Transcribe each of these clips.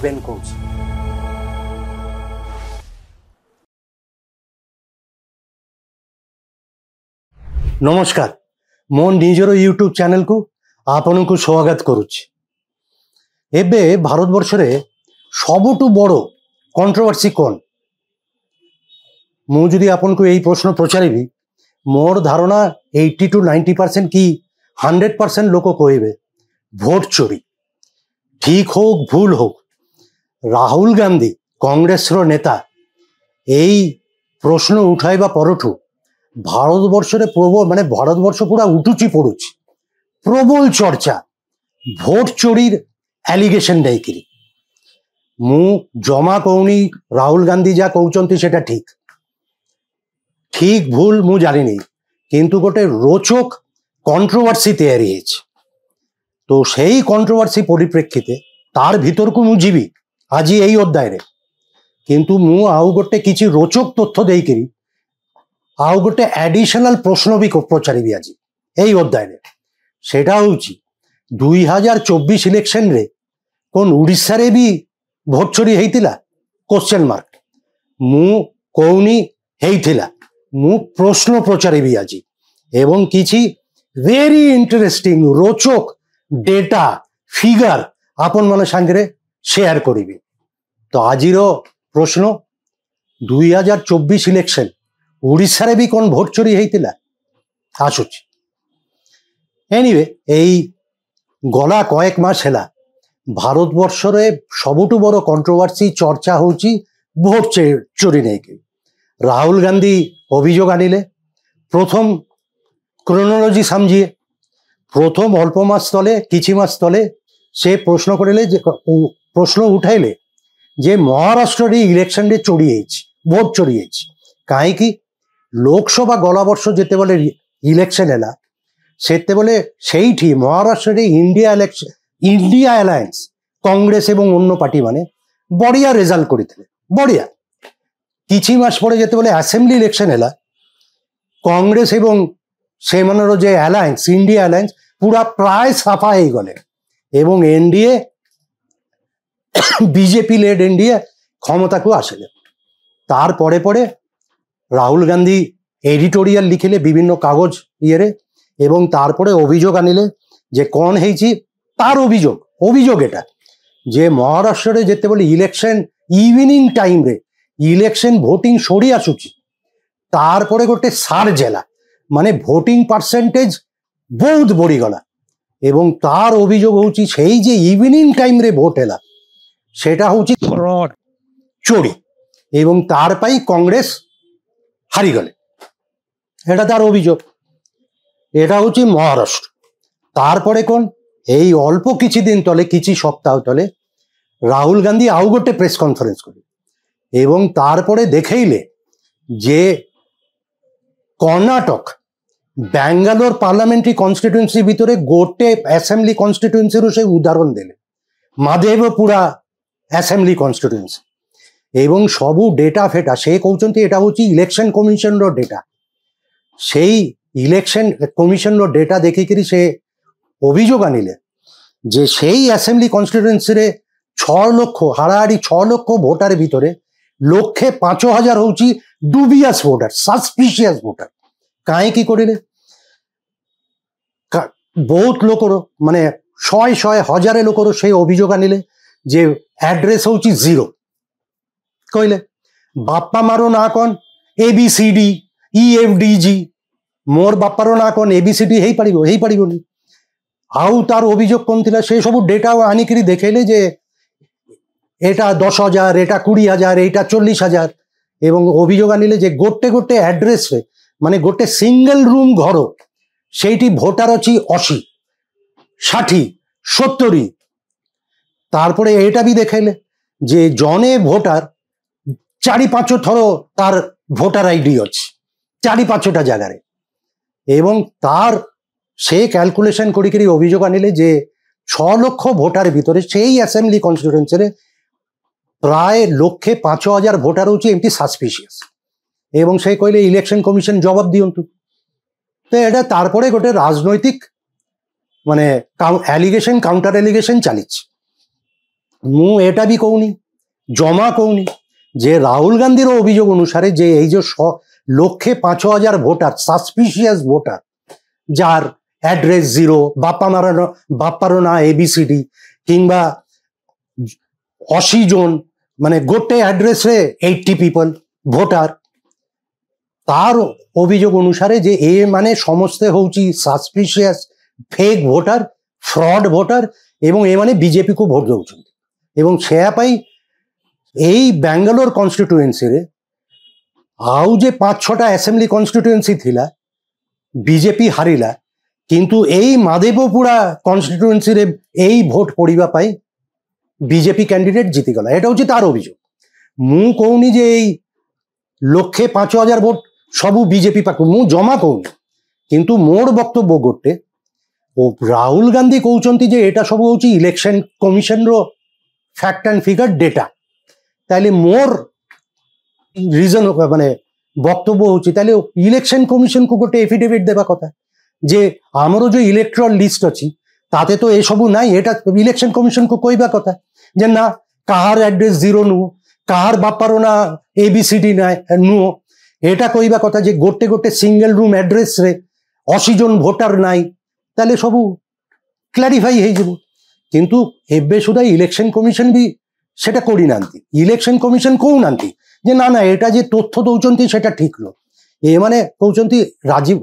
Ben Combs। नमस्कार, मो निजर यूट्यूब चैनल को आपन को स्वागत करुच्ची। एबे भारतवर्ष रे सबुठु बड़ कंट्रोवर्सी कौन मु जदि आपन को यही प्रश्न पचारि मोर धारणा 80 to 90% कि 100% लोक कहे भोट चोरी। ठीक हो भूल हो, राहुल गांधी कांग्रेस रो नेता यही प्रश्न उठाइबा परठू भारतवर्ष रे प्रबल माने भारतवर्ष पूरा उठुची पड़ुची प्रबल चर्चा भोट चोरी एलिगेशन देकिरी। मु जमा कहूनी राहुल गांधी जा कहउचंती सेटा ठीक ठीक भूल मु जानी नहीं, किंतु गोटे रोचक कंट्रोवर्सी तैयारी हेछि। तो सेही कंट्रोवर्सी परिप्रेक्षिते तार भीतर को मु जीवी आज यही अध्याय रे, किंतु मु आउ गोटे किछि रोचक तथ्य देकिरी आउ गोटे एडिशनल प्रश्न भी पचारि आज यही अध्याय रे। सेटा होउची 2024 इलेक्शन रे कोन उड़ीसा रे भी भोट चोरी हेतिला क्वेश्चन मार्क। मु कहूनी हेतिला, मु प्रश्न पचारि आज एवं किछि वेरी इंटरेस्टिंग रोचक डेटा फिगर आपन मन संगे शेयर करिबी। तो आजिर प्रश्न 2024 इलेक्शन उड़ीसा रे भी कौन भोट चोरी हेतिला आसुची। एनीवे एई गला कयेक मास हेला भारतवर्ष रे सबुठु बड़ कंट्रोवर्सी चर्चा होची भोट चोरी नहीं के। राहुल गांधी अभियोग आनिले। प्रथम क्रोनोलॉजी समझिए, प्रथम अल्प मास तले किछि मास तले से प्रश्न करिले जे प्रश्न उठाइले जे महाराष्ट्र रे इलेक्शन रे चोरी हेछि, भोट चोरी हेछि। काहे कि लोकसभा गला वर्ष जेते बेले इलेक्शन हैला सेते बेले सेठी महाराष्ट्र रे इंडिया अलायंस कांग्रेस एवं अन्य पार्टी माने बढ़िया रिजल्ट करिथिले। बढ़िया किछि मास परे जेते बेले असेंबली इलेक्शन हैला कांग्रेस एवं सेमानर जे अलायंस इंडिया अलायंस पूरा प्राय साफा हो गले एवं एनडीए बीजेपी लेड एनडीए क्षमता को आसिले। तार परे परे राहुल गांधी एडिटोरियल लिखिले विभिन्न कागज इये एवं तारपरे अभियोग आनिले जे कौन हेछि तार अभियोग एटा जे महाराष्ट्र रे जेते बेले इलेक्शन इवनिंग टाइम रे इलेक्शन भोटिंग सरी आसुची तारपरे गोटे सार जेला माने भोटिंग परसेंटेज बहुत बढ़ी गला एवं तार अभियोग होउची सेही जे इवनिंग टाइम रे भोट हैला सेटा होउची फ्रॉड चोरी एवं तार पाई कांग्रेस हारी गले। एटा तार अभियोग। एटा होची महाराष्ट्र। तार परे कोन एई अल्प किछि दिन तले किछि सप्ताह तले राहुल गांधी आउ गोटे प्रेस कॉन्फ्रेंस करे एवं तार परे देखेइले जे कर्नाटक बेंगालोर पार्लियामेंट्री कन्स्टिट्युएंसी भितरे गोटे असेंबली कन्स्टिट्युएंसी रो से उदाहरण देले माधेवपुरा असेंबली कन्स्टिट्युएंसी एवं सबू डेटा फेटा से कहउचंती एटा होची इलेक्शन कमिशन रो डेटा। सेई इलेक्शन कमिशन रो डेटा देखि करी से अभियोग आनिले जे सेई असेंबली कन्स्टिट्युएंसी रे 6 लक्ष हाराहारी 6 लक्ष भोटार भितरे लक्षे 5000 होची डुबियस भोटर सस्पिशियस भोटर। काहे की करिले बहुत लोकर माने 100 हजार लोकर से अभियोग आनिले जे एड्रेस होची जीरो कहले बापा मारो ना कौन ABCD EFDG मोर बापार ना कौन ABCD हेई पारिबोनी आउ तार अभियोग कौन थिला से सब डेटा आनिकरी देखेले जे एटा 10,000 एटा 20,000 एटा 40,000 एवं अभियोग आनिले जे गोटे गोटे एड्रेस रे माने गोटे सिंगल रूम घर सेठी भोटार अछि 80 60 70 तारपरे एटा भी देखेले जे जने भोटार 4-5 थर तार भोटार आईडी अच्छी 4-5टा जगार एवं तार से कैलकुलेशन करी अभियोग आनिले जे 6 लक्ष भोटार भितर से असेंबली कन्स्टिट्युएंसी रे प्राय 1,05,000 भोटार होची एमती सस्पिशियस एवं से कहले इलेक्शन कमिशन जवाब दियंतु। तो एटा तारपरे गोटे राजनैतिक माने एलिगेशन काउंटर एलिगेशन चली ମୁଁ ଏଟା ବି କହୁନି, ଜମା କହୁନି যে রাহুল গান্ধীর অভিযোগ অনুসারে যে এই যে 1,05,000 ভোটার সাসপিশিয়াস ভোটার যার অ্যাড্রেস জিরো, বাপ্পারও না এবিসিডি কিংবা 80 জন মানে গোটে অ্যাড্রেসরে 80 পিপল ভোটার, তার অভিযোগ অনুসারে যে এ মানে সমস্তে হচ্ছে suspicious fake voter, fraud voter এবং এ মানে বিজেপিକୁ ভোট ଦେଉଛନ୍ତି। ଏବଂ ସେୟା ପାଇଁ এই ବାଙ୍ଗାଲୋର କନଷ୍ଟିଟ୍ୟୁଏନ୍ସିରେ ଆଉ ଯେ 5-6ଟା ଆସେମ୍ବଲି କନଷ୍ଟିଟ୍ୟୁଏନ୍ସି ଥିଲା ବିଜେପି ହାରିଲା, କିନ୍ତୁ ଏଇ ମାଦେବପୁରା କନଷ୍ଟିଟ୍ୟୁଏନ୍ସିରେ ଏଇ ଭୋଟ ପଡ଼ିବା ପାଇଁ ବିଜେପି କ୍ୟାଣ୍ଡିଡେଟ୍ ଜିତିଗଲା। এটা হচ্ছে তার অভিযোগ। ମୁଁ କହୁନି ଯେ ଏଇ 1,05,000 ভোট ସବୁ ବିଜେପି ପାଖକୁ, ମୁଁ ଜମା କହୁନି, କିନ୍ତୁ ମୋର ବକ୍ତବ୍ୟ ଗୋଟେ, ଓ ରାହୁଲ ଗାନ୍ଧୀ କହୁଛନ୍ତି ଯେ ଏଟା ସବୁ ହଉଛି election commissioner fact and figure data. তাহলে মোর রিজন মানে বক্তব্য হচ্ছে তাহলে ইলেকশন কমিশনକୁ ଗୋଟେ এফিডেভিট দেবা কথা যে ଆମର যে ইলেকট্রাল লিস্ট ଅଛି তাতে তো এসবু নাই। এটা ইলেকশন কমিশনକୁ କହିବା କଥା যে না কাহার অ্যাড্রেস জিরো ନୁହଁ, কাহার বাপার না এবিসিডি ନୁହଁ। এটা କହିବା କଥା যে ଗୋଟେ ଗୋଟେ সিঙ্গেল রুম অ্যাড্রেসরে 80 জন ভোটার নাই, তাহলে ସବୁ ক্লারিফাই ହେଇଯିବ। কিন্তু ଏବେ ସୁଦ୍ଧା ইলেকশন কমিশন ବି সেটা করি নান্তি, ইলেকশন কমিশন কହୁନାନ୍ତି যে না না এটা যে তথ্য দଉଛନ୍ତି সেটা ঠিক নয়। এମାନେ କହୁଛନ୍ତି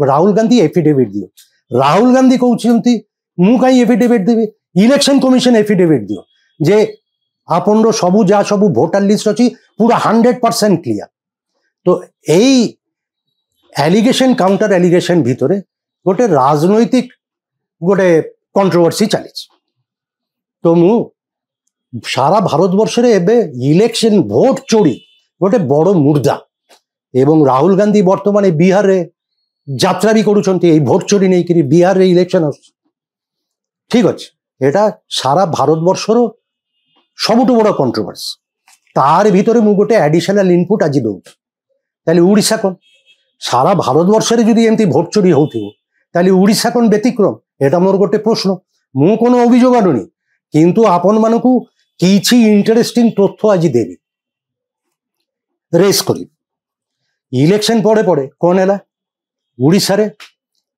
ରାହୁଲ ଗାନ୍ଧୀ ଏଫିଡେଭିଟ୍ ଦିଅ। ରାହୁଲ ଗାନ୍ଧୀ କହୁଛନ୍ତି ମୁଁ କାହିଁ ଏଫିଡେଭିଟ୍ ଦେବି, ଇଲେକ୍ସନ କମିଶନ ଏଫିଡେଭିଟ୍ ଦିଅ ଯେ ଆପଣର ସବୁ ଯାହା ସବୁ ଭୋଟର ଲିଷ୍ଟ ଅଛି ପୁରା 100% କ୍ଲିୟର। তো এই অ্যালিগেশন কাউন্টার অ্যালিগেশন ভিতরে ଗୋଟେ রাজনৈতিক ଗୋଟେ কন্ট্রোভার্সি চালিছে। তো ମୁଁ সারা ভারতবর্ষে এবে ইলেকশন ভোট চোরি গোটে বড় মুর্দা এবং রাহুল গান্ধী বর্তমানে বিহারে যাত্রা বি করুছেন এই ভোট চোরি নেই কি বিহারে ইলেকশন আসছে। ঠিক আছে, এটা সারা ভারতবর্ষর সবুঠু বড় কন্ট্রোভার্সি। তার ভিতরে মু গোটে আডিশনাল ইনপুট আজি দৌছি। তাহলে উড়িষ্যা কোন, সারা ভারতবর্ষের যদি এমতি ভোট চোরি হউথিব তাহলে উড়িষ্যা কোন ব্যতিক্রম? এটা মোর গোটে প্রশ্ন। মু কোনো অভিযোগ আনুনি, কিন্তু আপন মানকু କିଛି ইন্টারেস্টিং তথ্য আজি দেবি রেস করি। ইলেকশন পরে পরে কোন ହେଲା ওড়িশারে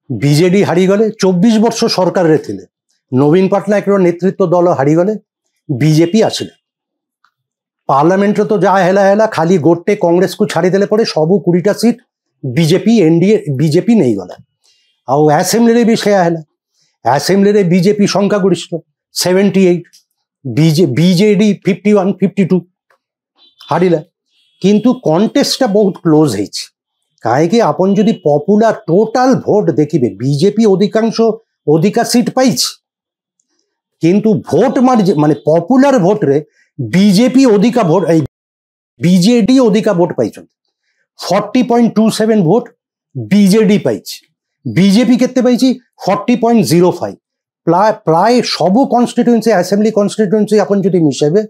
বিজেডি হারিগলে, 24 ବର୍ଷ সরকারে ଥିଲେ নবীন পটনায়কর নেতৃত্ব দল হারিগলে, বিজেপি আসলে পার্লামেন্টরে তো যা হেলা হেলা খালি গোটে কংগ্রেসକୁ ଛାଡ଼ିଦେଲେ ପରେ ସବୁ 20ଟା সিট বিজেপি এনডিএ বিজেপি ନେଇଗଲା। ଆଉ ଆସେମ୍ବଲିରେ ବି ସେୟା ହେଲା। ଆସେମ୍ବଲିରେ ବିଜେପି ସଂଖ୍ୟାଗରିଷ୍ଠ 78, বিজেডি 51-52 হারিলা। কিন্তু কন্টেস্টটা বহুত ক্লোজ হয়েছে। কাହିଁକି আপন যদি পপুলার টোটাল ভোট দেখিবে বিজেপি অধিকা সিট পাইছে, কিন্তু ভোট মানে পপুলার ভোটরে বিজেপি অধিকা ভোট বিজেডি অধিকা ভোট পাইছেন। 40.27 ভোট বিজেডি পাইছে, বিজেপি কেতে পাইছি 40.05। প্রায় সবু কনস্টিটুয়েন্সি আসেম্বলি কনস্টিটুয়েন্সি আপন যদি মিশাইবে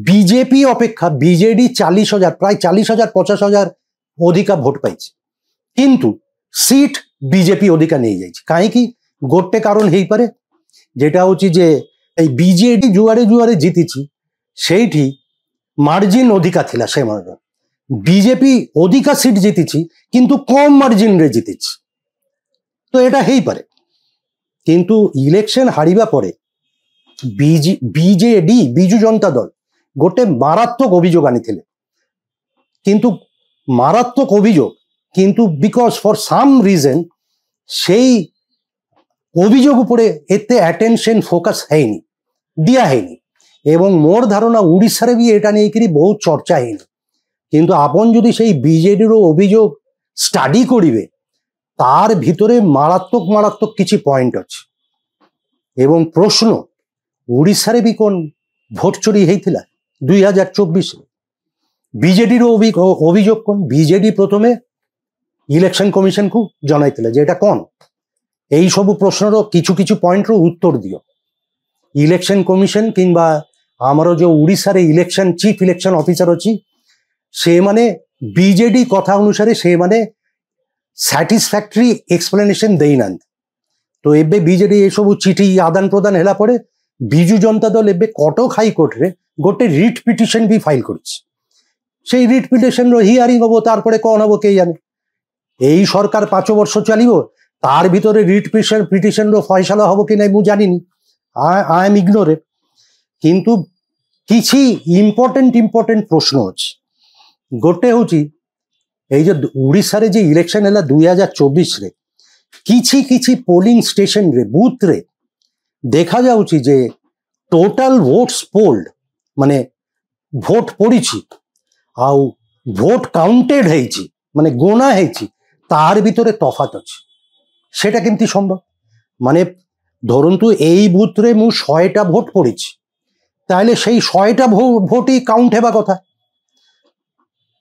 বিজেপি অপেক্ষা বিজেডি 40,000 প্রায় 40,000 50,000 অধিকা ভোট পাইছে, কিন্তু সিট বিজেপি অধিকা নিয়ে যাইছে। কাহিଁକି গোটে কারণ ହେଇପାରେ, যেটা হচ্ছে যে এই বিজেডি জুয়ারে জুয়ারে জিতিছি সেইটি মার্জিন অধিকা ଥିଲା সেমানর। বিজেপি অধিকা সিট জিতিছি কিন্তু কম মার্জিনরে জিতিছি। তো এটা ହେଇପାରେ, কিন্তু ইলেকশন হারিবা পরে বিজেডি বিজু জনতা দল গোটে মারাত্মক অভিযোগ আনিଥିଲେ। কিন্তু মারাত্মক অভিযোগ, কিন্তু বিকজ ফর সাম রিজন সেই অভিযোগ উপরে এতে অ্যাটেনশন ফোকাস হয়নি, দিয়া হয়নি। এবং মোর ধারণা উড়িষ্যারে বি এটা নিয়ে কি বহুত চর্চা হয়নি। কিন্তু আপন যদি সেই বিজেডির অভিযোগ স্টাডি করিবে তার ভিতরে মারাত্মক মারাত্মক কিছু পয়েন্ট আছে। এবং প্রশ্ন উড়িষ্যারে বি কোন ভোট চোরি হয়েছিল 2024 বিজেডির অভিযোগ কোন? বিজেডি প্রথমে ইলেকশন কমিশনକୁ জনাইছিল যে এটা কোন। এই সবু প্রশ্নর কিছু কিছু পয়েন্টর উত্তর দিও। ইলেকশন কমিশন কিংবা আমার যে উড়িষ্যার ইলেকশন চিফ ইলেকশন অফিসার অছি সে মানে বিজেডি কথা অনুসারে সে মানে স্যাটিসফ্যাক্টরি এক্সপ্লেনেশন দেই না। তো এবে বিজেডি এসবু চিঠি আদান প্রদান হেলা পরে ବିଜୁ ଜନତା ଦଳ ଏବେ କଟକ ହାଇକୋର୍ଟରେ ଗୋଟେ ରିଟ୍ ପିଟିସନ ବି ଫାଇଲ କରିଛି। সেই রিট পিটিশনর হিয়ারিং হবো, তারপরে কন হবো কে জানে। এই সরকার 5 বর্ষ চালিব, তার ভিতরে রিট পিটিশনর ফয়সালা হবো কি নাই মু জানিনি, আই এম ইগনোরেন্ট। কিন্তু কিছু ইম্পর্টেন্ট প্রশ্ন আছে। গোটে হচ্ছে এই যে ওড়িশারে যে ইলেকশন হল 2024 কিছু পোলিং স্টেশন রে বুথ রে দেখা যাচ্ছে যে টোটাল ভোটস পোল্ড মানে ভোট পড়িছি ଆଉ ভোট কাউন্টেড হয়েছি মানে গোনা হয়েছি, তার ভিতরে তফাত আছে। সেটা কেমতি সম্ভব? মানে ধরন্তু এই বুথরে মু 100টা ভোট পড়েছি, তাহলে সেই 100টা ভোটই কাউন্ট হেবা কথা।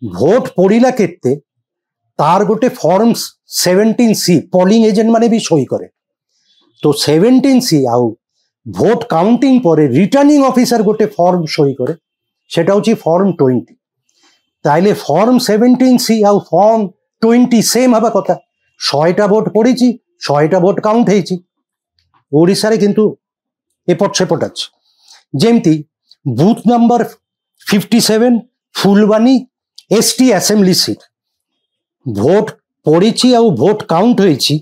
ভোট পড়িলা কেতে তার গোটে ফর্ম 17C পোলিং এজেন্ট মানে বি সই করে। তো 17C আউ ভোট কাউন্টিং পরে রিটার্নিং অফিসার গোটে ফর্ম সই করে, সেটা হচ্ছে ফর্ম 20। তাইলে ফর্ম 17C আর ফর্ম 20 সেম হবা কথা। 100টা ভোট পড়েছি, 100টা ভোট কাউন্ট হয়েছি। ওড়িশারে কিন্তু এপট সেপট আছে। যেমতি booth number 57 Phulbani ST assembly seat vote পড়েছি আর ভোট কাউন্ট হয়েছি,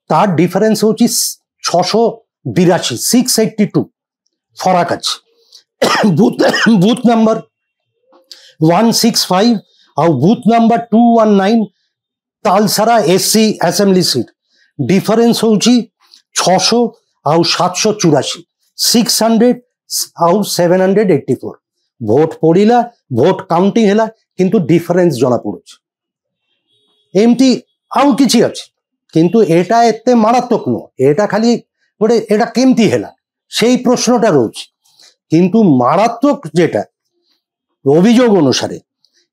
তার ডিফারেন্স হচ্ছে 682, 682 ফরাক আছে। বুথ নাম্বার 165 আর booth number 219 Talsara SC assembly seat difference হচ্ছে 600 আর 784, 600 আর 784 ভোট পড়িলা, ভোট কাউন্টিং হেলা, কিন্তু ডিফারেন্স জনা পড়ুছে। এমতি আউ কিছু আছে, কিন্তু এটা এতে মারাত্মক নয়। এটা খালি গোটে এটা কেমতি হেলা সেই প্রশ্নটা রয়েছে। কিন্তু মারাত্মক যেটা অভিযোগ অনুসারে,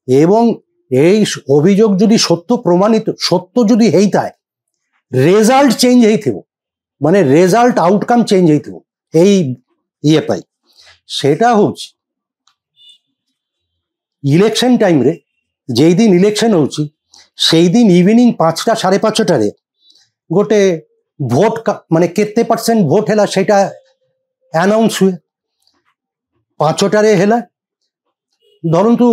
এবং এই অভিযোগ যদি সত্য যদি হইতায়, রেজাল্ট চেঞ্জ হইথিব, মানে রেজাল্ট আউটকাম চেঞ্জ হইথিব এই ইয়ে পাই। সেটা হচ্ছে ইলেকশন টাইমরে যেই দিন ইলেকশন হচ্ছে সেই দিন ইভিনিং 5টা 5:30টারে গোটে ভোট মানে কেতে % ভোট হেলা সেটা অ্যানাউন্স হুয়ে। 5টারে হেলা ধরন্তু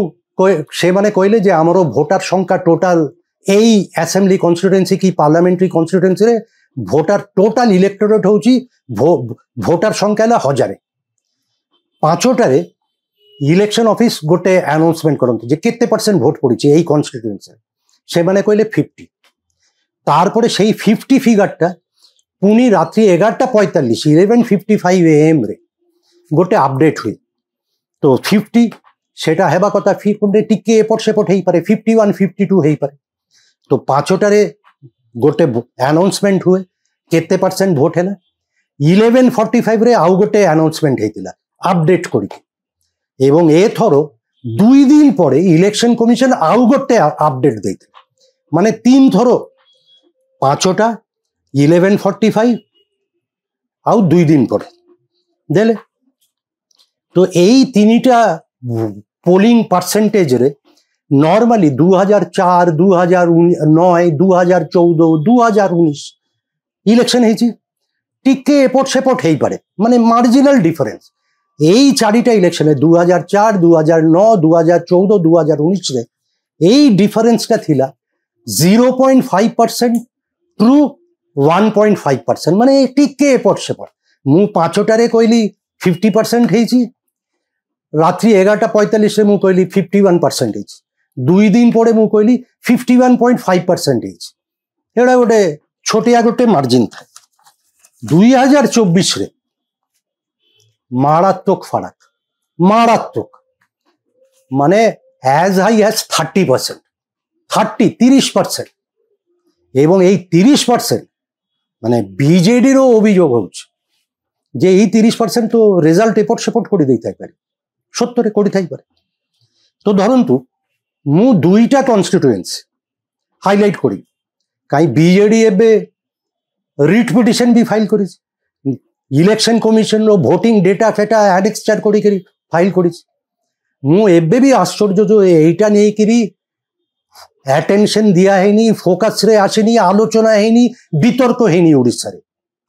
ସେମାନେ କହିଲେ ଯେ ଆମର ଭୋଟାର ସଂଖ୍ୟା ଟୋଟାଲ ଏଇ ଆସେମ୍ବଲି କନଷ୍ଟିଟ୍ୟୁଏନ୍ସି କି ପାର୍ଲାମେଣ୍ଟାରୀ କନଷ୍ଟିଟ୍ୟୁଏନ୍ସିରେ ଭୋଟାର ଟୋଟାଲ ଇଲେକ୍ଟୋରେଟ୍ ହେଉଛି ଭୋଟାର ସଂଖ୍ୟା ହେଲା 1000। 5টাରେ ইলেকশন অফিস গোটে আনাউন্সমেন্ট করতে যে কেতে % ভোট পড়েছে এই কনস্টিটুয়েন্সি, সেমানে কইলে 50। তারপরে সেই 50 ফিগারটা পুনি রাত্রি 11:45 11:55 AM রে গোটে আপডেট হুই। তো 50 সেটা হেবা কথা টিকে এপট সেপট হই পারে, 51 52 হই পারে। তো 5টারে গোটে আনাউন্সমেন্ট হুয়ে কেতে % ভোট হেলা। 11:45 রে আউ গোটে আনাউন্সমেন্ট হইতিলা আপডেট করি, এবং এথর 2 দিন পরে ইলেকশন কমিশন আউ গোটে আপডেট দিতে, মানে 3 থর 5টা 11:45 আউ 2 দিন পরে দেলে। তো এই তিনটা পোলিং পার্সেন্টেজ রে নর্মালি 2004 2009 2014 2019 ইলেকশন হয়েছে, টিকে এপট সেপট হই পারে, মানে মার্জিনাল ডিফারেন্স। এই 4টা ইলেকশনে 2004 2009 2014 2019 রে এই ডিফারেন্সটা থিলা 0.5% টু 1.5%, মানে টিকে এপট সেপট। মু 5টারে কইলি 50% হয়েছি, রাত্রি 11:45 রে মু কইলি 51% হয়েছি, 2 দিন পরে মু কইলি 51.5% হয়েছি। এটা গোটে ছোটিয়া গোটে মার্জিন থাকে। 2024 রে মারাত্মক ফারাক, মারাত্মক, মানে অ্যাজ হাই অ্যাজ 30%, 30% এবং এই 30% মানে বিজেডিরও অভিযোগ হচ্ছে যে এই 30% তো রেজাল্ট এপট সেপট করে দিয়ে থাকবে, সত্যরে করে থাকবে। তো ধরন্তু মু 2টা কনস্টিটুয়েন্সি হাইলাইট করি, কাই বিজেডি এবে রিট পিটিশন বি ফাইল করেছে, ইলেকশন কমিশন ভোটিং ডেটা ফেটা আডেক্সচার করি ফাইল করেছি। মু এবে বি আশ্চর্য যে এইটা নিয়ে কিরি অ্যাটেনশন দিয়া হয়নি, ফোকাস রে আসেনি, আলোচনা হয়নি, বিতর্ক হয়নি ওড়িশারে।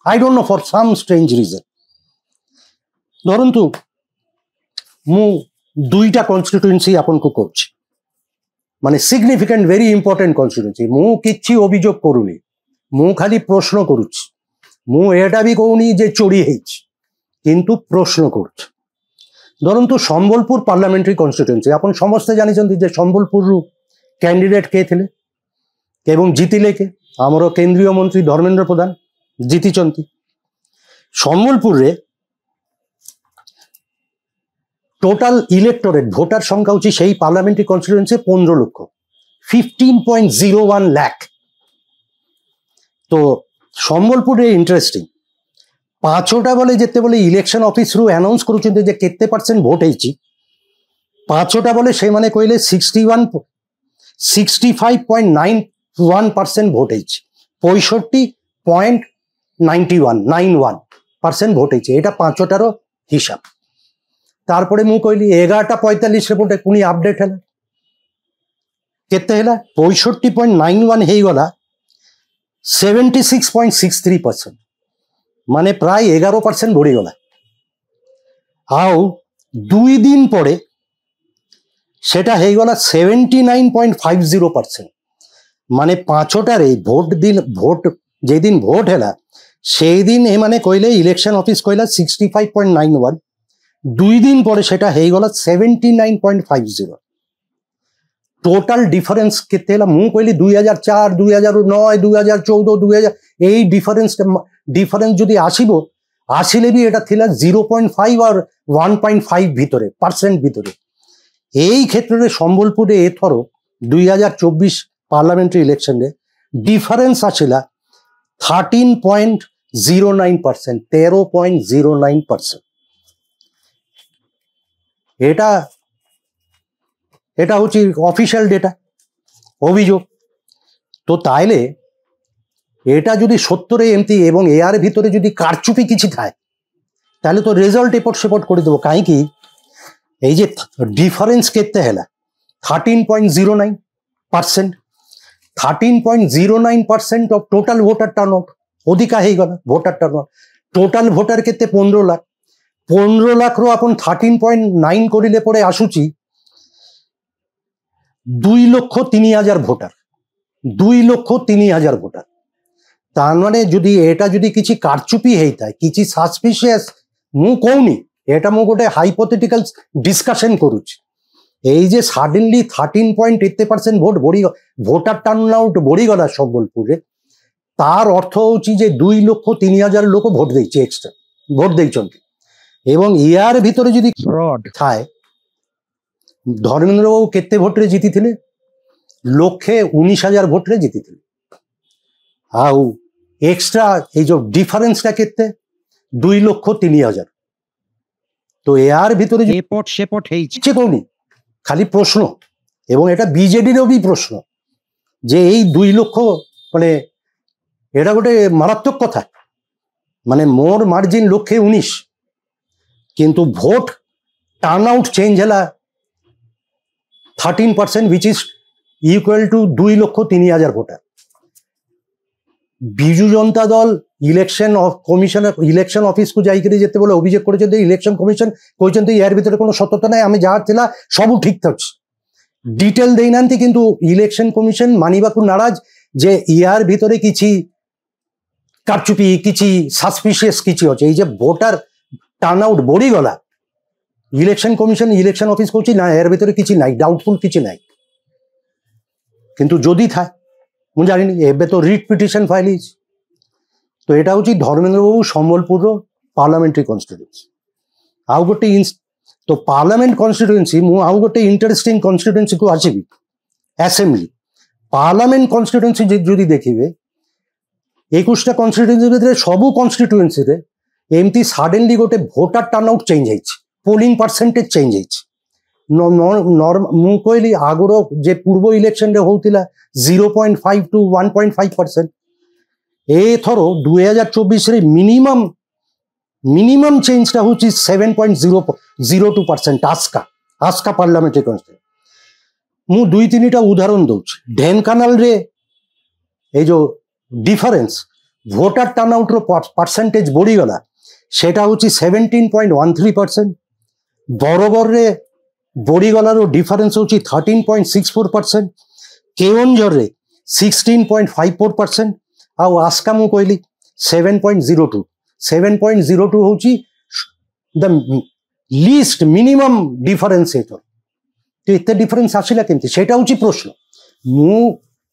I don't know for some strange reason. ଧରନ୍ତୁ ମୁଁ ଦୁଇଟା କନଷ୍ଟିଟ୍ୟୁଏନ୍ସି ଆପଣଙ୍କୁ କହୁଛି, ମାନେ ସିଗ୍ନିଫିକାଣ୍ଟ ଭେରି ଇମ୍ପୋର୍ଟାଣ୍ଟ କନଷ୍ଟିଟ୍ୟୁଏନ୍ସି। ମୁଁ କିଛି ଅଭିଯୋଗ କରୁନି, ମୁଁ ଖାଲି ପ୍ରଶ୍ନ କରୁଛି। ମୁଁ ଏଟା ବି କହୁନି ଯେ ଚୋରି ହେଇଛି, କିନ୍ତୁ ପ୍ରଶ୍ନ କରୁଛି। ଧରନ୍ତୁ ସମ୍ବଲପୁର ପାର୍ଲାମେଣ୍ଟାରୀ କନଷ୍ଟିଟ୍ୟୁଏନ୍ସି, ଆପଣ ସମସ୍ତେ ଜାଣିଛନ୍ତି ଯେ ସମ୍ବଲପୁରରୁ କ୍ୟାଣ୍ଡିଡେଟ୍ କିଏ ଥିଲେ ଏବଂ ଜିତିଲେ କେ? ଆମର କେନ୍ଦ୍ରୀୟ ମନ୍ତ୍ରୀ ଧର୍ମେନ୍ଦ୍ର ପ୍ରଧାନ ଜିତିଛନ୍ତି। ସମ୍ବଲପୁରରେ টোটাল ইলেক্টরেট ভোটার সংখ্যা হচ্ছে সেই পার্লামেন্টারি কনস্টিটুয়েন্সি 15 লক্ষ, 15.01 লাখ। তো সম্বলপুরে ইন্টারেস্টিং পাঁচটা বলে যেତେବେଳେ ইলেকশন অফিসରୁ ଆନାଉନ୍ସ କରୁଛନ୍ତି ଯେ କେତେ ପରସେଣ୍ଟ ଭୋଟ ହେଇଛି, ପାଁଚଟା ବଲେ ସେମାନେ କହିଲେ 65.91% ভোট ହେଇଛି, 65.91% ভোট ହେଇଛି। এটা পাঁচটার হিসাব। তারপরে ମୁଁ କହିଲି 11:45 পଟେ পুଣି আপডেট ହେଲା, କେତେ ହେଲା? 65.91 ହେଇଗଲା 76.63%, মানে প্রায় 11% বড়িগলা। আউ 2 দিন পরে সেটা হয়েগলা 79.50%, মানে পাঁচটারে ভোট যেদিন ভোট হেলা সেই দিন এমানে কইলে ইলেকশন অফিস কইলা 65.91, 2 দিন পরে সেটা হয়েগলা 79.50। টোটাল ডিফরেন্স কেতে হেলা? ମୁଁ কইলি 2004, 2009, 2014, 2000 এই ডিফরেন্স যদি আসিব, আসিলে বি এটা ଥିଲା 0.5 আর 1.5 ভিতরে পার্সেন্ট ভিতরে। এই ক্ষেত্রে সম্বলপুরে এথর 2024 পার্লামেন্টারি ইলেকশনে ডিফারেন্স আসিলা 13.09%, 13.09%। এটা হচ্ছে অফিসিয়াল ডেটা, অভিযোগ। তো তাইলে এটা যদি সত্যরে এমতি এবং এর ভিতরে যদি কারচুপি কিছু থাকে, তাহলে তো রেজাল্ট এপট সেপট করে দেবো। কাহিঁকি এই যে ডিফারেন্স কেতে হেলা 13.09%, 13.09% of total voter turnout, অধিকা হয়ে গেল voter turnout. Total voter কেতে 15 লাখ, 15 লাখর আপন 13.9 করিলে পরে আসুচি 2,03,000 ভোটার, 2,03,000 ভোটার। তার মানে যদি এটা যদি কিছু কারচুপি ହେଇଥାଏ, କିଛି সাসপিশিয়াস, ମୁଁ କହୁନି, এটা ମୁଁ ଗୋଟେ হাইপোথেটিক্যাল ডিসকাশন କରୁଛି। এই যে সাডেনলি 13.80% ভোট বড়ি, ভোটার টার্ন আউট বড়িগলা সম্বলপুরে, তার অর্থ হচ্ছে যে 2,03,000 লোক ভোট ଦେଇছে, এক্সট্রা ভোট ଦେଇଛନ୍ତି। এবং ইয়ার ভিতরে যদি ফ্রড থাকে, ধর্মেন্দ্রবাবু কেতে ভোটরে জিতিଥିଲେ? 1,19,000 ভোটরে জিতিଥିଲେ। ଆଉ এক্সট্রা এই যে ডিফারেন্সটা কেতে? 2,03,000। তো এর ভিতরে এপট সেপট হয়েছে কোনি, খালি প্রশ্ন। এবং এটা বিজেডিরও বি প্রশ্ন যে এই 2 লক্ষ, মানে এটা গোটে মারাত্মক কথা। মানে মোর মার্জিন 1,19, কিন্তু ভোট টার্ন আউট চেঞ্জ হেলা 13%, which is equal to 2,03,000 voter. Biju Janata Dal election commissioner election অফিসକୁ ଯାଇକରି ଯେତେବେଳେ ଅଭିଯୋଗ କରିଛନ୍ତି, ଇଲେକ୍ସନ କମିଶନ କହିଛନ୍ତି ୟାର ଭିତରେ কোনো ସତ୍ୟତା ନାହିଁ, ଆମେ ଯାହା ଥିଲା ସବୁ ଠିକ ଅଛି, ডিটেল ଦେଇନାହାନ୍ତି। କିନ୍ତୁ ইলেকশন কমিশন ମାନିବାକୁ ନାରାଜ ଯେ ୟାର ଭିତରେ କିଛି কারচুপি, କିଛି সাসপিশিয়াস କିଛି ଅଛି। এই যে ভোটার টার্ন আউট বড়িগলা, ইলেকশন কমিশন ইলেকশন অফিস কହୁଛି না এর ভিতরে কিছু নাই, ডাউটফুল কিছু নাই। কিন্তু যদি থাকে ମୁଁ ଜାଣିନି, ଏବେ ତ ରିଟ୍ ପିଟିସନ ଫାଇଲ ହେଇଛି। ତ ଏଇଟା ହଉଛି ଧର୍ମେନ୍ଦ୍ରବାବୁ ସମ୍ବଲପୁରର ପାର୍ଲାମେଣ୍ଟାରୀ କନଷ୍ଟିଟ୍ୟୁଏନ୍ସି। ଆଉ ଗୋଟେ ତ ପାର୍ଲାମେଣ୍ଟ କନଷ୍ଟିଟ୍ୟୁଏନ୍ସି, ମୁଁ ଆଉ ଗୋଟେ ଇଣ୍ଟରେଷ୍ଟିଂ କନଷ୍ଟିଟ୍ୟୁଏନ୍ସିକୁ ଆସିବି, ଆସେମ୍ବଲି। ପାର୍ଲାମେଣ୍ଟ କନଷ୍ଟିଟ୍ୟୁଏନ୍ସି ଯଦି ଦେଖିବେ, 21ଟା କନଷ୍ଟିଟ୍ୟୁଏନ୍ସି ଭିତରେ ସବୁ କନଷ୍ଟିଟ୍ୟୁଏନ୍ସିରେ ଏମିତି ସଡେନଲି ଗୋଟେ ଭୋଟର ଟର୍ନ ଆଉଟ୍ ଚେଞ୍ଜ ହେଇଛି, ପୋଲିଂ ପରସେଣ୍ଟେଜ ଚେଞ୍ଜ ହେଇଛି। ମୁଁ କହିଲି ଆଗରୁ ଯେ ପୂର୍ବ ଇଲେକ୍ସନରେ ହଉଥିଲା 0.5 to 1.5%, ଏଥର 2024ରେ ମିନିମମ୍ ଚେଞ୍ଜଟା ହଉଛି 7.02%। ଆସ୍କା ପାର୍ଲାମେଣ୍ଟାରୀ କନଷ୍ଟିଟ୍ୟୁଏନ୍ସି। ମୁଁ 2-3ଟା ଉଦାହରଣ ଦଉଛି। ଢେଙ୍କାନାଳରେ এই যে ডিফারেন্স ভোটার টার্ন আউটর পার্সেন্টেজ বড়িগলা সেটা হচ্ছে 17.13%। বরগড়ে বড়িগলার ডিফারেন্স হচ্ছে 13.64%। কেওনঝরে 16.54%। ଆଉ ଆସ୍କା ମୁଁ କହିଲି 7.02। 7.02 ହଉଛି ଦ লিস্ট মিনিমম ডিফরেন্স এথর। তো এতে ডিফরেন্স আসিলা কেমতি সেটা হচ্ছে প্রশ্ন। ମୁଁ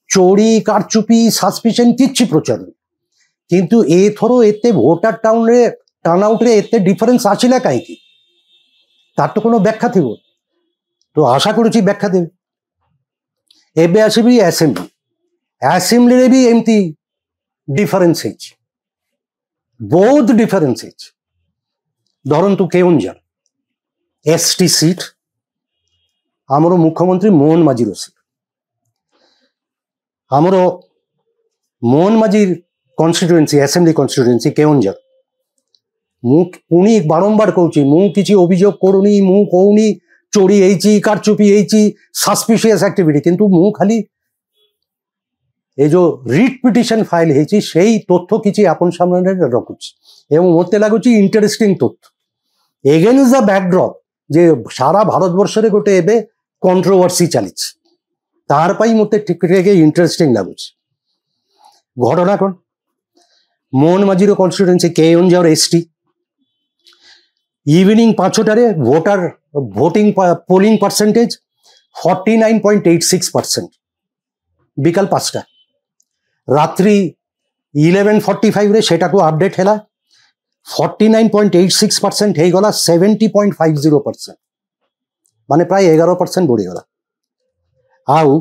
চোরি কারচুপি সাসপিশন কিচ্ছি প্রচারুনি, কিন্তু এথর এতে ভোটার টার্ন আউটরে এতে ডিফরেন্স আসিলা কাইকি, তার তো কোনো ব্যাখ্যা থিব। তো আশা করছি ব্যাখ্যা দেবে। এবে আসবি অ্যাসেম্বলি। অ্যাসেম্বলিরে ବି ଏମିତି ডিফরেন্স ହେଇଛି, ବହୁତ ডিফরেন্স ହେଇଛି। ଧରନ୍ତୁ କେଉଁଝର ଏସଟି ସିଟ୍, ଆମର ମୁଖ୍ୟମନ୍ତ୍ରୀ ମୋହନ ମାଝୀର ସିଟ୍। ଆମର ମୋହନ ମାଝୀ କନଷ୍ଟିଟ୍ୟୁଏନ୍ସି ଆସେମ୍ବଲି କନଷ୍ଟିଟ୍ୟୁଏନ୍ସି କେଉଁଝର। ମୁଁ ପୁଣି ବାରମ୍ବାର କହୁଛି, ମୁଁ କିଛି ଅଭିଯୋଗ କରୁନି, ମୁଁ କହୁନି ଚୋରି ହେଇଛି କାରଚୁପି ହେଇଛି ସସ୍ପିସିୟସ୍ ଆକ୍ଟିଭିଟି, କିନ୍ତୁ ମୁଁ ଖାଲି এই যে রিট পিটিশন ফাইল হয়েছি সেই তথ্য কিছু আপন সামনে রখুছি এবং মতে লাগুছি ইন্টারেস্টিং তথ্য এগেন্স্ট দ্য ব্যাকড্রপ যে সারা ভারতবর্ষে গোটে এবে কন্ট্রোভার্সি চালিছে, তার পাই মতে ঠিক ইন্টারেস্টিং লাগুছে। ঘটনা কোন মোহন মাঝির কনস্টিটুয়েন্সি কেওনঝর এসটি। ইভিনিং 5টারে ভোটিং পোলিং পার্সেন্টেজ 49.86%। বিকাল 5টা। রাত্রি 11:45 রে সেটাকে আপডেট হেলা 49.86% ହେଇଗଲା 70.50%, মানে প্রায় 11% বড়িগলা। ଆଉ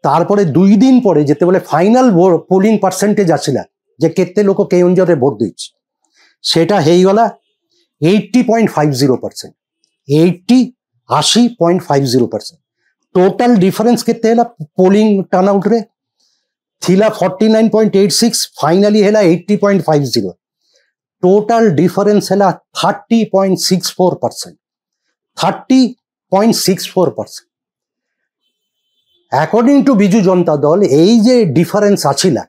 তারপরে 2 দিন পরে যেতেবেলে ফাইনাল পোলিং পার্সেন্টেজ আসিলা যে কেতে লোক কেওঁঝরে ভোট দিয়েছে, সেটা ହେଇଗଲା 80.50%। 80.50%। টোটাল ডিফরেন্স কেতে হেলা পোলিং টার্ন আউট রে थिला 49.86, फाइनाली हेला 80.50। टोटल डिफरेंस हेला 30.64%। 30.64%। अकॉर्डिंग टू बिजू जनता दल এই যে ডিফারেন্স আছিলা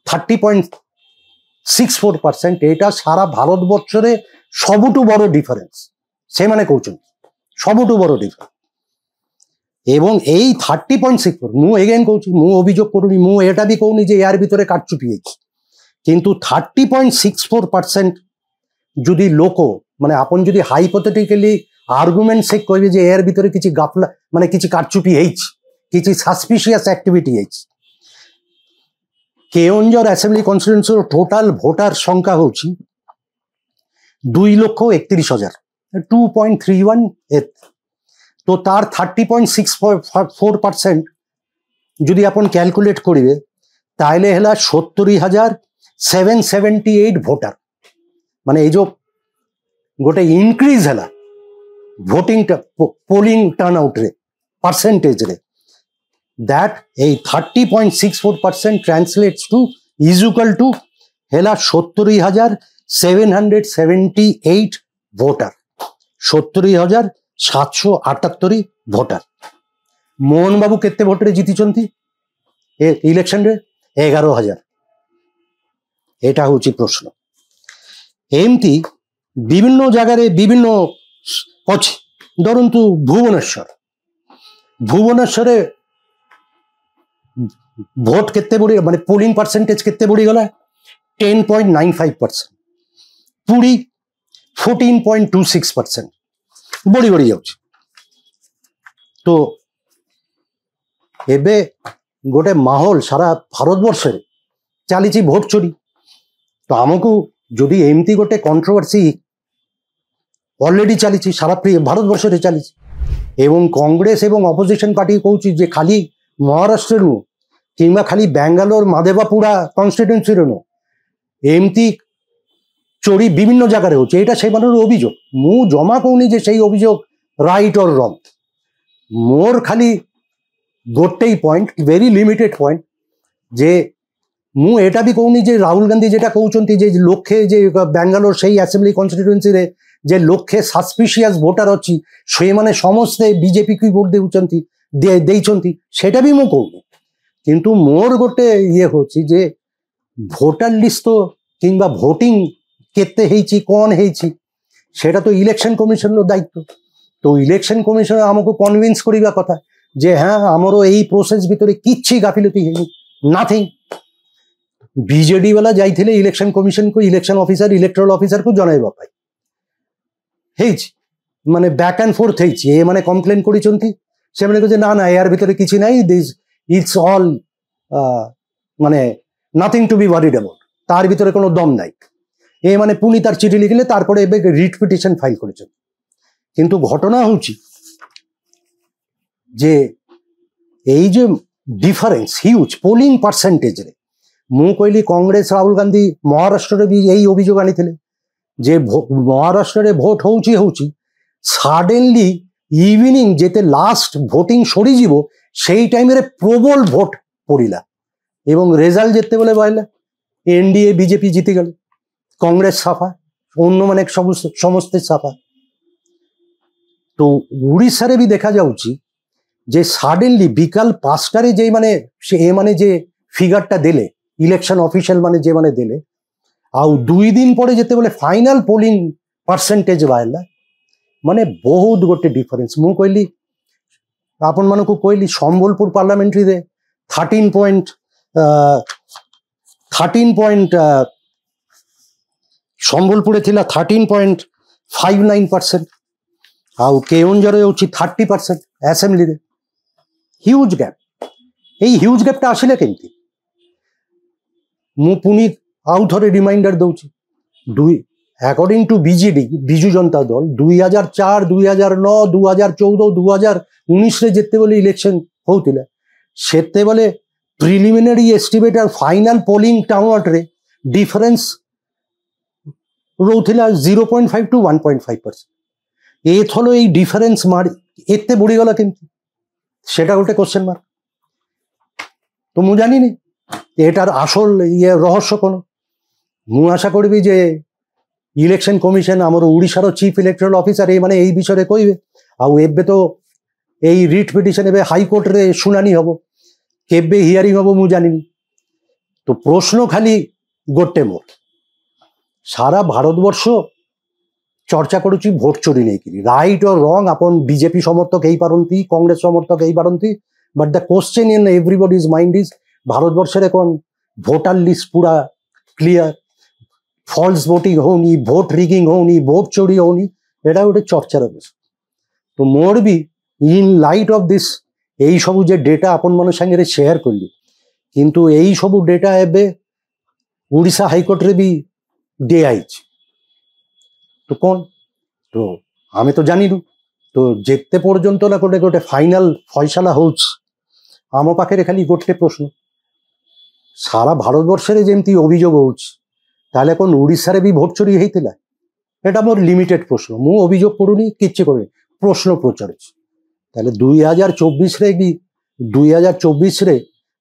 30.64%, এটা সারা ভারতবর্ষে সবুঠু বড় ডিফারেন্স সে মানে কৌছেন সবুঠু বড় ডিফারেন্স। এবং এই 30.64 ମୁଁ এগেন কৌছি, ମୁଁ অভিযোগ করুনি, ମୁଁ এটা भी কৌনি যে এর ভিতরে কারচুপি হয়েছে, কিন্তু 30.64% যদি লোক মানে আপন যদি হাইপোথেটিক্যালি আর্গুমেন্ট সে কইবে যে এর ভিতরে কিছু গাফলা মানে কিছু কারচুপি হয়েছে, কিছু সাসপিশিয়াস অ্যাক্টিভিটি হয়েছে। কেওঁঝর অ্যাসেম্বলি কনস্টিটুয়েন্সির টোটাল ভোটার সংখ্যা হচ্ছে 2,31,000, 2.31 এথ। তো তার 30.64% যদি আপন ক্যালকুলেট করিবে তাহলে হেলা 70,778 ভোটার। মানে এই যে গোটে ইনক্রিজ হেলা ভোটিং পোলিং টার্ন আউট রে পার্সেন্টেজ রে, দ্যাট এই 30.64% translates to is equal to হেলা 70,778 ভোটার। 70,778 ভোটার। মোহন বাবু কেতে ভোটরে জিতিছন্তি এ ইলেকশন রে 11,000। এটা হচ্ছে প্রশ্ন। এমতি বিভিন্ন জায়গায় বিভিন্ন ଅଛି। ধরন্তু ভুবনেশ্বরে ভোট কেতে বড়ি মানে পোলিং পার্সেন্টেজ কেতে বড়িগলা 10.95%। পুরী 14.26%। বড়ি বড়ি যাচ্ছে। তো এবে গোটে মাহল সারা ভারতবর্ষে চালিছি ভোট চোরি। তো আমাকে যদি এমতি গোটে কন্ট্রোভার্সি অলরেডি চালিছি সারা ভারতবর্ষে চালিছি এবং কংগ্রেস এবং অপোজিশন পার্টি কହୁଛି যে খালি মহারাষ্ট্রରୁ কিংবা খালি ব্যাঙ্গালোর মাদেবাপুরা কনস্টিটুয়েন্সির নু এমতি চোরি বিভিন্ন জায়গায় হচ্ছে, এটা সেমানের অভিযোগ। মু জমা কৌনি যে সেই অভিযোগ রাইট অর রং। মোর খালি গোটেই পয়েন্ট, ভেরি লিমিটেড পয়েন্ট, যে মু এটা भी কৌনি যে রাহুল গান্ধী যেটা কହୁଛନ୍ତି যে লক্ষে যে ব্যাঙ্গালোর সেই আসেম্বলি কনস্টিটুয়েন্সিরে যে লক্ষে সাসপিশিয়াস ভোটার ଅଛି ସେମାନେ ସମସ୍ତେ ବିଜେପିକୁ ଭୋଟ ଦେଇଛନ୍ତି, সেটা ବି ମୁଁ କହୁନି। কিন্তু মোর গোটে ইয়ে হচ্ছে যে ভোটার লিস্ট কিংবা ভোটিং କେତେ ହେଇଛି କ'ଣ ହେଇଛି সেটা তো ইলেকশন কমিশনের দায়িত্ব। তো ইলেকশন কমিশন আমাকে কনভিন্স করিবা কথা যে হ্যাঁ আমার এই প্রসেস ভিতরে কিচ্ছি গাফিলতি হয়নি, নাথিং। বিজেডি বালা যাইଥିଲେ ইলেকশন কমিশনକୁ ইলেকশন অফিসার ইলেক্টୋରାଲ ଅଫିସରକୁ ଜଣାଇବା ପାଇଁ ହେଇଛି, ମାନେ ବ୍ୟାକ୍ ଆଣ୍ଡ ଫୋର୍ଥ ହେଇଛି। ଏମାନେ କମ୍ପ୍ଲେନ୍ କରିଛନ୍ତି, ସେମାନେ କହୁଛନ୍ତି ନା ନା ଏହାର ଭିତରେ କିଛି ନାହିଁ, ଦିସ୍ ଇଟ୍ସ ଅଲ୍ ମାନେ ନଥିଂ ଟୁ ବି ୱାରିଡ୍ ଆବାଉଟ୍, ତାର ଭିତରେ কোনো দম নাই। এମାନେ পুଣି তার চিঠি লিখিলে, তারপরে ଏବେ রিট পিটিশন ফাইল করেছেন। কিন্তু ঘটনা হচ্ছে যে এই যে ডিফারেন্স হিউজ পোলিং পার্সেন্টেজরে, ମୁଁ କହିଲି କଂଗ୍ରେସ ରାହୁଲ ଗାନ୍ଧୀ ମହାରାଷ୍ଟ୍ରରେ ବି ଏଇ ଅଭିଯୋଗ ଆଣିଥିଲେ ଯେ ମହାରାଷ୍ଟ୍ରରେ ଭୋଟ ହଉଛି ସଡେନଲି ଇଭିନିଂ ଯେତେ ଲାଷ୍ଟ ଭୋଟିଂ ସରିଯିବ ସେଇ ଟାଇମରେ ପ୍ରବଳ ଭୋଟ ପଡ଼ିଲା ଏବଂ ରେଜଲ୍ଟ ଯେତେବେଳେ ବାହାରିଲା ଏନଡିଏ ବିଜେପି ଜିତିଗଲେ, কংগ্রেস সাফা, অন্য মানে সমস্ত সাফা। তো উড়িষ্যারে বি দেখা যাচ্ছে যে সাডেনলি বিকাল 5টারে যে মানে এমানে যে ফিগারটা দেলে ইলেকশন অফিসিয়াল মানে যে মানে দেলে, ଆଉ 2 ଦିନ ପରେ ଯେତେବେଳେ ଫାଇନାଲ ପୋଲିଂ ପରସେଣ୍ଟେଜ ବାହାରିଲା, ମାନେ ବହୁତ ଗୋଟେ ଡିଫରେନ୍ସ। ମୁଁ କହିଲି ଆପଣମାନଙ୍କୁ କହିଲି ସମ୍ବଲପୁର ପାର୍ଲାମେଣ୍ଟାରୀରେ 13 ସମ୍ବଲପୁରରେ ଥିଲା 13.59%, ଆଉ କେଉଁଝରରେ ହେଉଛି 30% ଆସେମ୍ବଲିରେ। Huge gap. এই ହ୍ୟୁଜ୍ ଗ୍ୟାପ୍ଟା ଆସିଲେ କେମିତି? ମୁଁ ପୁଣି ଆଉ ଥରେ ରିମାଇଣ୍ଡର ଦଉଛି, according to BJD Biju Janata Dal 2004, 2009, 2014, 2019ରେ ଯେତେବେଳେ ଇଲେକ୍ସନ ହଉଥିଲା ସେତେବେଳେ ପ୍ରିଲିମିନାରୀ ଏଷ୍ଟିମେଟ୍ ଆଉ ଫାଇନାଲ ପୋଲିଂ କାଉଣ୍ଟରେ ଡିଫରେନ୍ସ ରହୁଥିଲା 0.5 to 1.5%। ଏଥର ଏଇ ଡିଫରେନ୍ସ ଏତେ ବଢ଼ିଗଲା କେମିତି, সেটা ଗୋଟେ কোশ্চেন মার্ক। তো ମୁଁ জানিনি এটার আসল রহস্য কোন। ମୁଁ আশা করবি যে ইলেকশন কমিশন আমার ওড়িশার চিফ ইলেকটୋରାଲ অফিসর এମାନେ এই বিষয়ে কইবে। ଆଉ ଏବେ তো এই রিট পিটিশন ଏବେ হাইকোর্টরে শুনানি হব, কেবে হিয়ারিং হব ମୁଁ জানিনি। তো প্রশ্ন খালি ଗୋଟେ ମୋର, সারা ভারতবর্ষ চর্চা করুছি ভোট চোরি নেইকি, রাইট অর রং আপন বিজেপি সমর্থক ହେଇପାରନ୍ତି, কংগ্রেস সমর্থক ହେଇପାରନ୍ତି, but the question in everybody's mind is ভারতবর্ষের এখন ভোটার লিস্ট পুরা ক্লিয়ার, ফলস ভোটিং হଉନି, ভোট রিগিং হଉନି, ভোট চোরি হଉନି, এটা ଗୋଟେ চর্চার বিষয়। তো মোর বি ইন লাইট অফ দিস এই সবু যে ডেটা আপন ମାନଙ୍କ ସାଙ୍ଗରେ ସେୟାର କଲି, କିନ୍ତୁ এই সবু ডেটা ଏବେ ଓଡ଼ିଶା ହାଇକୋର୍ଟରେ ବି ଦିଆଯାଇଛି। তো কোন তো আমি তো জানিনু। তো যেতে পর্যন্ত না গোটে গোটে ফাইনাল ফয়সালা হଉଛି, ଆମ ପାଖରେ ଖାଲି ଗୋଟେ ପ୍ରଶ୍ନ, সারা ভারতবর্ষରେ যেମିତି অভিযোগ হଉଛି তাহলে কোন ଓଡ଼ିଶାରେ ବି ভোট চୋରି ହେଇଥିଲା? এটা ମୋର লিমিটেড প্রশ্ন, ମୁଁ অভিযোগ କରୁନି, କିଛି କରୁନି, প্রশ্ন পଚାରୁଛି। তাহলে 2024ରେ ବି 2024ରେ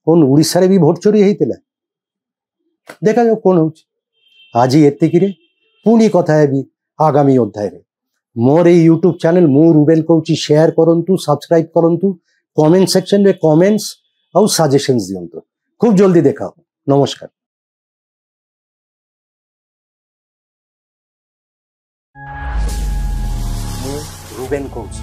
কোন ଓଡ଼ିଶାରେ ବି ভোট চୋରି ହେଇଥିଲା? ଦେଖାଯାଉ কোন ହଉଛି। ଆଜି ଏତିକିରେ, ପୁଣି କଥା ହେବି ଆଗାମୀ ଅଧ୍ୟାୟରେ। ମୋର এই ୟୁଟ୍ୟୁବ ଚ୍ୟାନେଲ ମୁଁ ରୁବେଲ କହୁଛି, ସେୟାର କରନ୍ତୁ, ସବସ୍କ୍ରାଇବ କରନ୍ତୁ, କମେଣ୍ଟ ସେକ୍ସନରେ କମେଣ୍ଟସ ଆଉ ସଜେସନ୍ସ ଦିଅନ୍ତୁ। খুব জলদি দেখা হবে। নমস্কার। ମୁଁ ରୁବେନ କହୁଛି।